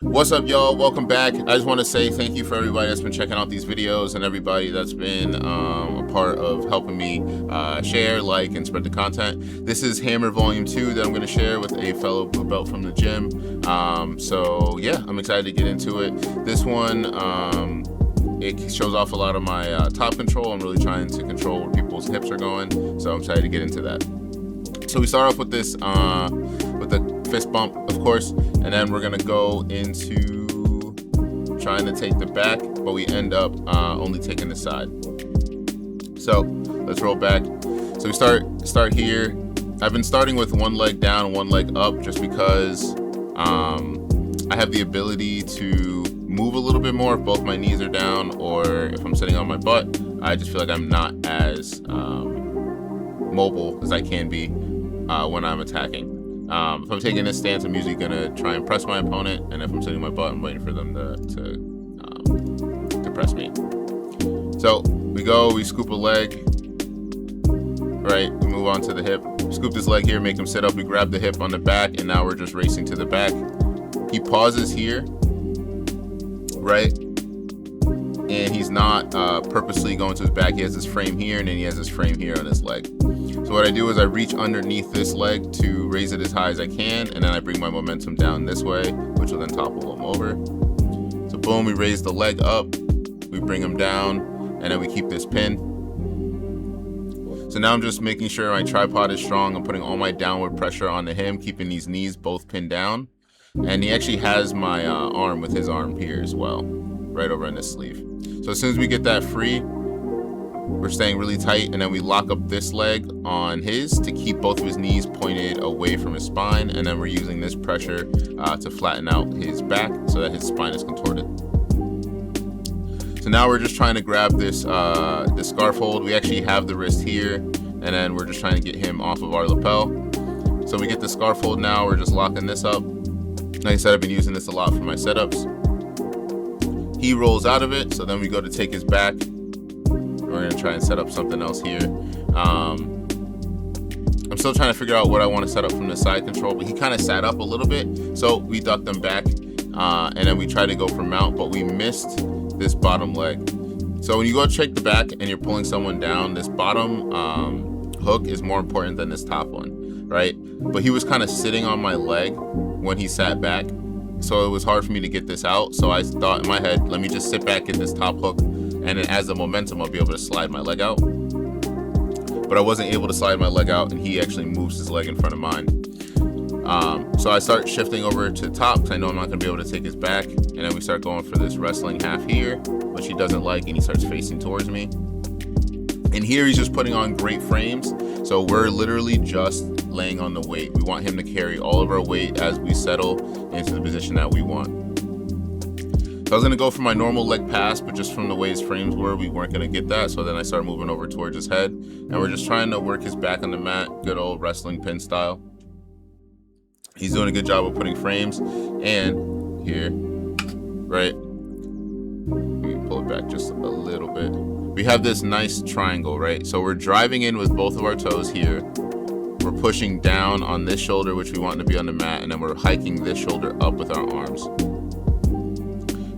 What's up, y'all? Welcome back. I just want to say thank you for everybody that's been checking out these videos and everybody that's been a part of helping me share, like, and spread the content. This is Hammer Volume 2 that I'm going to share with a fellow blue belt from the gym. So yeah, I'm excited to get into it. This one, it shows off a lot of my top control. I'm really trying to control where people's hips are going. So I'm excited to get into that. So we start off with this, with the fist bump, of course, and then we're gonna go into trying to take the back, but we end up only taking the side. So let's roll back. So we start here. I've been starting with one leg down and one leg up just because I have the ability to move a little bit more if both my knees are down, or if I'm sitting on my butt. I just feel like I'm not as mobile as I can be when I'm attacking. If I'm taking this stance, I'm usually gonna try and press my opponent, and if I'm sitting on my butt, I'm waiting for them to press me. So we scoop a leg, right? We move on to the hip, scoop this leg here, make him sit up. We grab the hip on the back, and now we're just racing to the back. He pauses here, right? And he's not purposely going to his back. He has his frame here, and then he has his frame here on his leg. So what I do is I reach underneath this leg to raise it as high as I can, and then I bring my momentum down this way, which will then topple him over. So boom, we raise the leg up, we bring him down, and then we keep this pin. So now I'm just making sure my tripod is strong. I'm putting all my downward pressure onto him, keeping these knees both pinned down. And he actually has my arm with his arm here as well, right over in his sleeve. So as soon as we get that free, we're staying really tight, and then we lock up this leg on his to keep both of his knees pointed away from his spine, and then we're using this pressure to flatten out his back so that his spine is contorted. So now we're just trying to grab this scarf hold. We actually have the wrist here, and then we're just trying to get him off of our lapel. So we get the scarf hold now, we're just locking this up. Like I said, I've been using this a lot for my setups. He rolls out of it, so then we go to take his back. We're gonna try and set up something else here. I'm still trying to figure out what I want to set up from the side control, but he kind of sat up a little bit, so we ducked him back, and then we tried to go for mount, but we missed this bottom leg. So when you go check the back and you're pulling someone down, this bottom hook is more important than this top one, right? But he was kind of sitting on my leg when he sat back, so it was hard for me to get this out. So I thought in my head, let me just sit back, get this top hook, and then as the momentum, I'll be able to slide my leg out. But I wasn't able to slide my leg out, and he actually moves his leg in front of mine. So I start shifting over to top, because I know I'm not gonna be able to take his back, and then we start going for this wrestling half here, which he doesn't like, and he starts facing towards me. And here he's just putting on great frames, so we're literally just laying on the weight. We want him to carry all of our weight as we settle into the position that we want. So I was gonna go for my normal leg pass, but just from the way his frames were, we weren't gonna get that. So then I started moving over towards his head, and we're just trying to work his back on the mat, good old wrestling pin style. He's doing a good job of putting frames, and here, right? Let me pull it back just a little bit. We have this nice triangle, right? So we're driving in with both of our toes here. We're pushing down on this shoulder, which we want to be on the mat, and then we're hiking this shoulder up with our arms.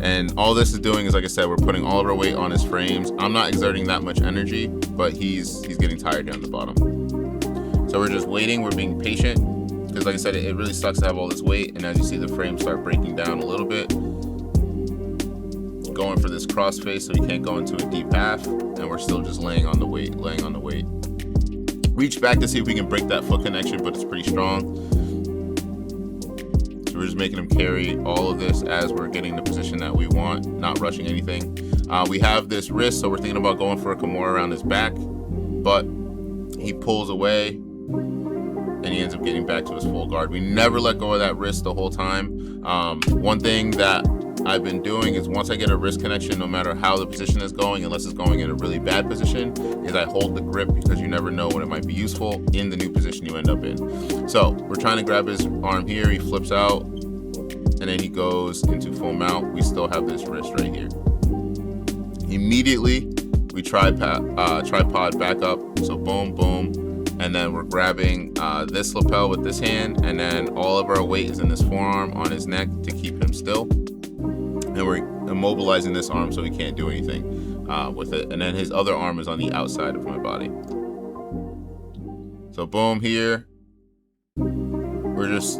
And all this is doing is, like I said, we're putting all of our weight on his frames. I'm not exerting that much energy, but he's getting tired down the bottom. So we're just waiting, we're being patient, because like I said, it really sucks to have all this weight, and as you see, the frames start breaking down a little bit. Going for this cross face so he can't go into a deep half, and we're still just laying on the weight. Reach back to see if we can break that foot connection, but it's pretty strong. So we're just making him carry all of this as we're getting the position that we want, not rushing anything. We have this wrist, so we're thinking about going for a Kimura around his back, but he pulls away, and he ends up getting back to his full guard. We never let go of that wrist the whole time. One thing that I've been doing is once I get a wrist connection, no matter how the position is going, unless it's going in a really bad position, is I hold the grip, because you never know when it might be useful in the new position you end up in. So we're trying to grab his arm here, he flips out, and then he goes into full mount. We still have this wrist right here. Immediately, we tripod back up, so boom, boom, and then we're grabbing this lapel with this hand, and then all of our weight is in this forearm on his neck to keep him still, and we're immobilizing this arm so he can't do anything with it, and then his other arm is on the outside of my body. So boom, here we're just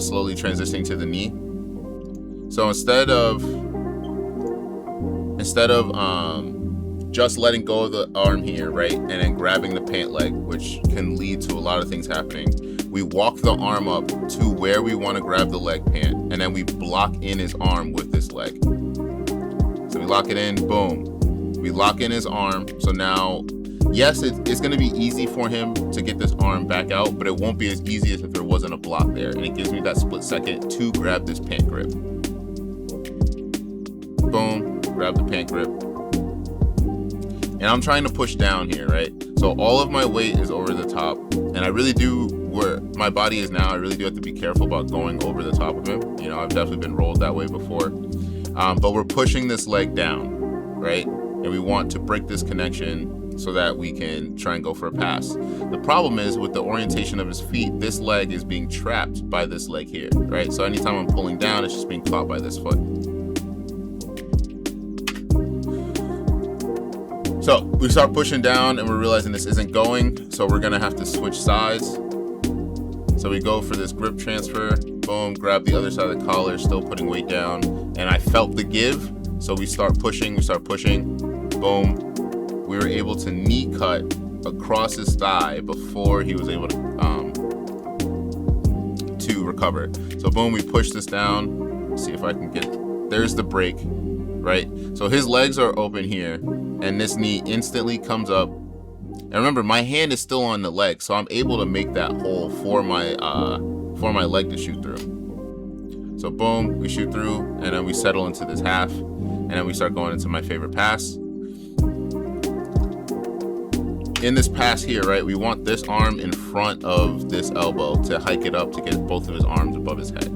slowly transitioning to the knee. So instead of just letting go of the arm here, right, and then grabbing the pant leg, which can lead to a lot of things happening, we walk the arm up to where we want to grab the leg pant, and then we block in his arm with this leg. So we lock it in, boom. We lock in his arm. So now, yes, it's going to be easy for him to get this arm back out, but it won't be as easy as if there wasn't a block there. And it gives me that split second to grab this pant grip. Boom, grab the pant grip. And I'm trying to push down here, right? So all of my weight is over the top, and I really do, where my body is now, I really do have to be careful about going over the top of him. You know, I've definitely been rolled that way before. But we're pushing this leg down, right? And we want to break this connection so that we can try and go for a pass. The problem is with the orientation of his feet, this leg is being trapped by this leg here, right? So anytime I'm pulling down, it's just being caught by this foot. So we start pushing down and we're realizing this isn't going, so we're gonna have to switch sides. So we go for this grip transfer, boom, grab the other side of the collar, still putting weight down, and I felt the give, so we start pushing, boom. We were able to knee cut across his thigh before he was able to recover. So boom, we push this down. Let's see if I can get, there's the break, right? So his legs are open here, and this knee instantly comes up. And remember, my hand is still on the leg, so I'm able to make that hole for my leg to shoot through. So boom, we shoot through, and then we settle into this half, and then we start going into my favorite pass. In this pass here, right, we want this arm in front of this elbow to hike it up to get both of his arms above his head.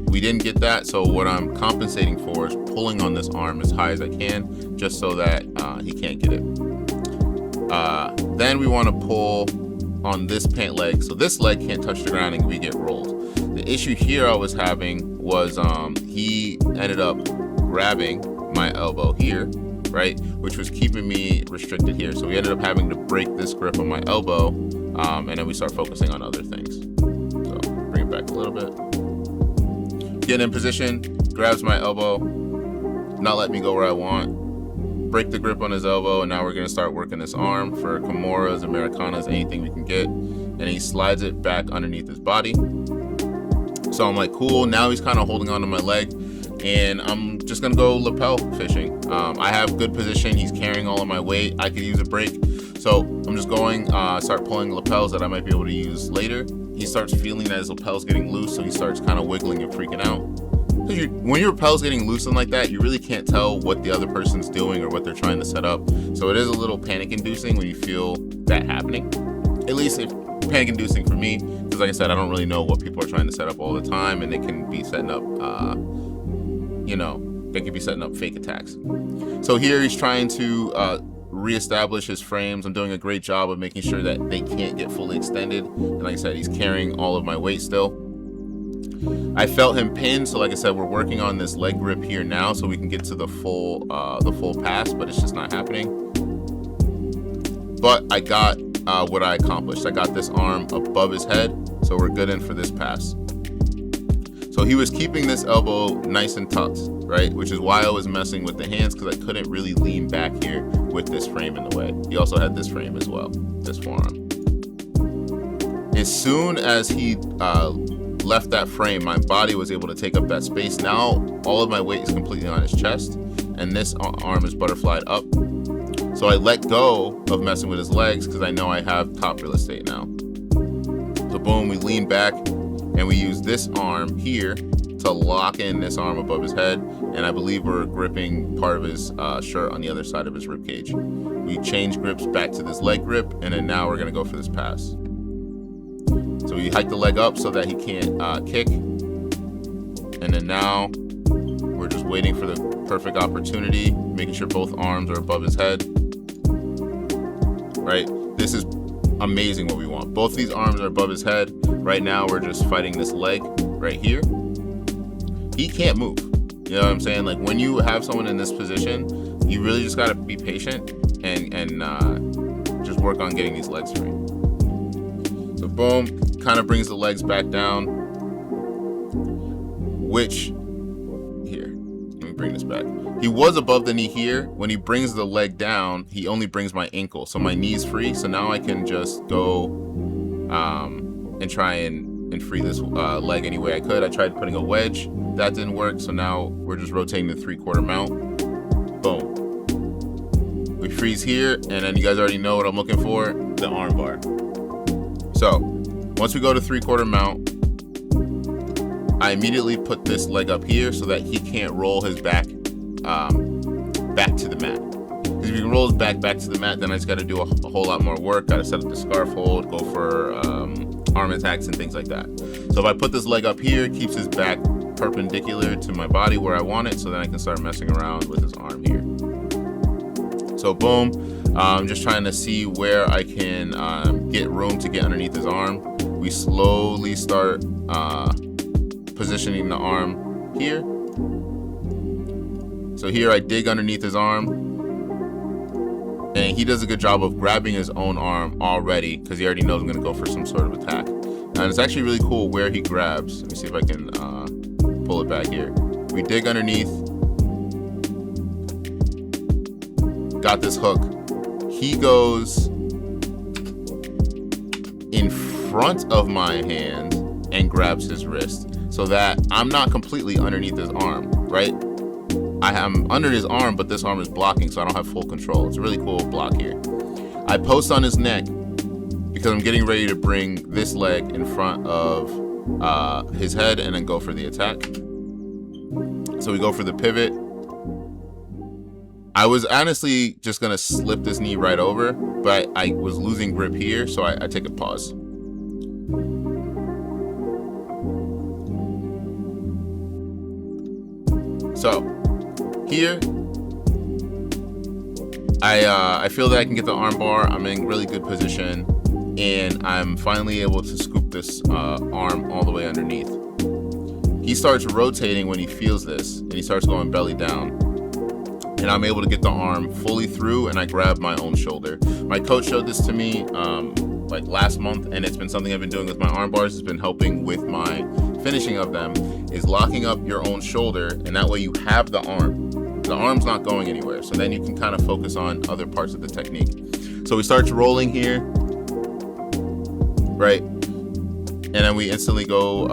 We didn't get that, so what I'm compensating for is pulling on this arm as high as I can, just so that he can't get it. Then we want to pull on this pant leg, so this leg can't touch the ground and we get rolled. The issue here I was having was he ended up grabbing my elbow here, right, which was keeping me restricted here. So we ended up having to break this grip on my elbow, and then we start focusing on other things. So bring it back a little bit. Get in position, grabs my elbow, not let me go where I want, break the grip on his elbow, and now we're gonna start working this arm for Kimuras, Americanas, anything we can get, and he slides it back underneath his body. So I'm like, cool, now he's kind of holding onto my leg, and I'm just gonna go lapel fishing. I have good position, he's carrying all of my weight, I could use a break, so I'm just going, start pulling lapels that I might be able to use later. He starts feeling that his lapel's getting loose, so he starts kind of wiggling and freaking out. When your lapel's getting loosened like that, you really can't tell what the other person's doing or what they're trying to set up. So it is a little panic-inducing when you feel that happening. At least it's panic-inducing for me, because like I said, I don't really know what people are trying to set up all the time, and they can be setting up, they could be setting up fake attacks. So here he's trying to reestablish his frames. I'm doing a great job of making sure that they can't get fully extended. And like I said, he's carrying all of my weight still. I felt him pin, so like I said, we're working on this leg grip here now so we can get to the full pass, but it's just not happening. But I got what I accomplished. I got this arm above his head, so we're good in for this pass. So he was keeping this elbow nice and tucked, right? Which is why I was messing with the hands, because I couldn't really lean back here with this frame in the way. He also had this frame as well, this forearm. As soon as he left that frame, my body was able to take up that space. Now all of my weight is completely on his chest, and this arm is butterflied up. So I let go of messing with his legs because I know I have top real estate now. So boom, we lean back, and we use this arm here to lock in this arm above his head, and I believe we're gripping part of his shirt on the other side of his rib cage. We change grips back to this leg grip, and then now we're gonna go for this pass. So we hike the leg up so that he can't kick, and then now we're just waiting for the perfect opportunity, making sure both arms are above his head. Right? This is amazing what we want. Both of these arms are above his head. Right now, we're just fighting this leg right here. He can't move. You know what I'm saying? Like, when you have someone in this position, you really just got to be patient and just work on getting these legs free. So boom, kind of brings the legs back down, which, here, let me bring this back. He was above the knee here. When he brings the leg down, he only brings my ankle. So my knee's free. So now I can just go and try and free this leg any way I could. I tried putting a wedge. That didn't work. So now we're just rotating the 3/4 mount. Boom. We freeze here. And then you guys already know what I'm looking for, the arm bar. So once we go to 3/4 mount, I immediately put this leg up here so that he can't roll his back back to the mat. Because if he can roll his back to the mat, then I just got to do a whole lot more work. Got to set up the scarf hold, go for arm attacks and things like that. So if I put this leg up here, it keeps his back perpendicular to my body where I want it, so then I can start messing around with his arm here. So boom, I'm just trying to see where I can get room to get underneath his arm. We slowly start positioning the arm here. So here I dig underneath his arm, and he does a good job of grabbing his own arm already because he already knows I'm going to go for some sort of attack. And it's actually really cool where he grabs. Let me see if I can pull it back here. We dig underneath. Got this hook. He goes in front of my hand and grabs his wrist so that I'm not completely underneath his arm, right? I am under his arm, but this arm is blocking, so I don't have full control. It's a really cool block here. I post on his neck because I'm getting ready to bring this leg in front of his head and then go for the attack. So we go for the pivot. I was honestly just gonna slip this knee right over, but I was losing grip here, so I take a pause. So here, I feel that I can get the arm bar. I'm in really good position, and I'm finally able to scoop this arm all the way underneath. He starts rotating when he feels this, and he starts going belly down. And I'm able to get the arm fully through, and I grab my own shoulder. My coach showed this to me like last month, and it's been something I've been doing with my arm bars. It's been helping with my finishing of them, is locking up your own shoulder, and that way you have the arm. The arm's not going anywhere, so then you can kind of focus on other parts of the technique. So we start rolling here, right? And then we instantly go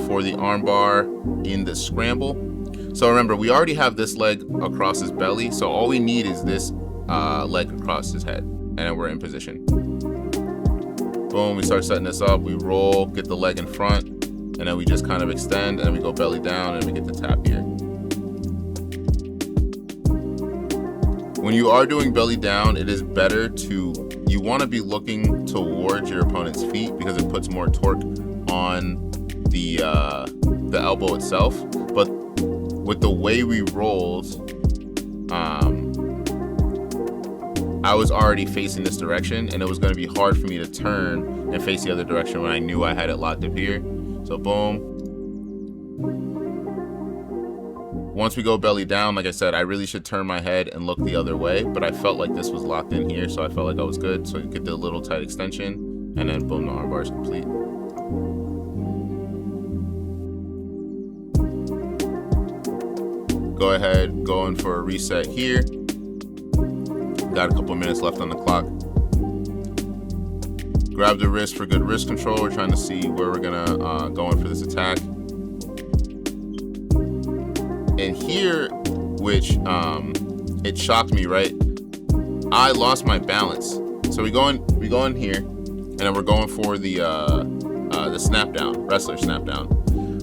for the arm bar in the scramble. So remember, we already have this leg across his belly, so all we need is this leg across his head, and then we're in position. Boom, we start setting this up, we roll, get the leg in front, and then we just kind of extend, and then we go belly down, and we get the tap here. When you are doing belly down, it is better you want to be looking towards your opponent's feet because it puts more torque on the elbow itself. But with the way we rolled, I was already facing this direction, and it was going to be hard for me to turn and face the other direction when I knew I had it locked up here. So boom. Once we go belly down, like I said, I really should turn my head and look the other way, but I felt like this was locked in here, so I felt like I was good. So you get the little tight extension, and then boom, the arm bar is complete. Go ahead, go in for a reset here. Got a couple minutes left on the clock. Grab the wrist for good wrist control. We're trying to see where we're gonna go in for this attack. And here, which it shocked me, right? I lost my balance. So we go in here, and then we're going for the snap down, wrestler snap down.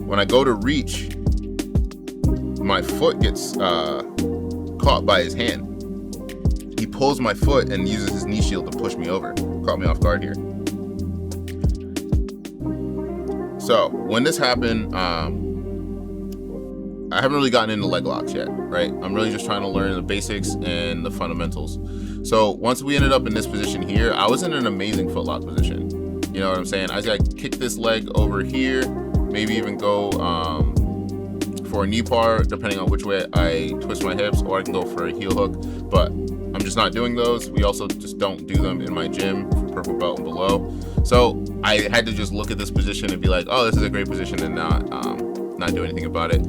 When I go to reach, my foot gets caught by his hand. He pulls my foot and uses his knee shield to push me over. Caught me off guard here. So when this happened, I haven't really gotten into leg locks yet, right? I'm really just trying to learn the basics and the fundamentals. So once we ended up in this position here, I was in an amazing footlock position. You know what I'm saying? I kick this leg over here, maybe even go for a knee par, depending on which way I twist my hips, or I can go for a heel hook, but I'm just not doing those. We also just don't do them in my gym for purple belt and below. So I had to just look at this position and be like, oh, this is a great position, and not do anything about it.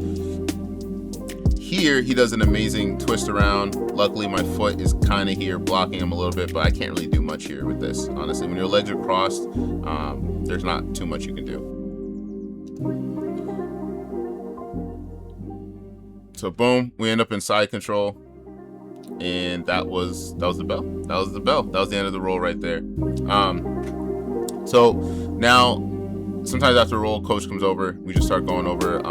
Here, he does an amazing twist around. Luckily, my foot is kind of here blocking him a little bit, but I can't really do much here with this, honestly. When your legs are crossed, there's not too much you can do. So boom, we end up in side control, and that was the bell. That was the bell. That was the end of the roll right there. So now, sometimes after a roll, coach comes over. We just start going over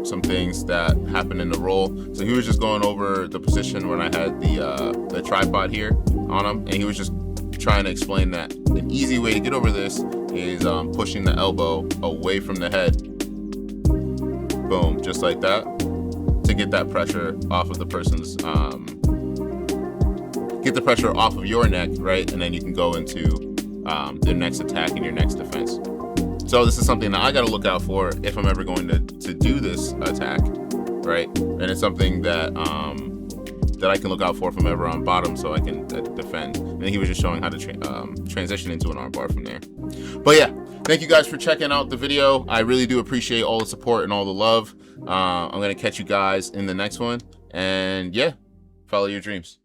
some things that happened in the roll. So he was just going over the position when I had the tripod here on him, and he was just trying to explain that an easy way to get over this is pushing the elbow away from the head. Boom, just like that, to get that pressure off of the person's, get the pressure off of your neck, right? And then you can go into their next attack and your next defense. So this is something that I got to look out for if I'm ever going to do this attack, right? And it's something that that I can look out for if I'm ever on bottom, so I can defend. And he was just showing how to transition into an arm bar from there. But yeah, thank you guys for checking out the video. I really do appreciate all the support and all the love. I'm gonna catch you guys in the next one, and yeah, follow your dreams.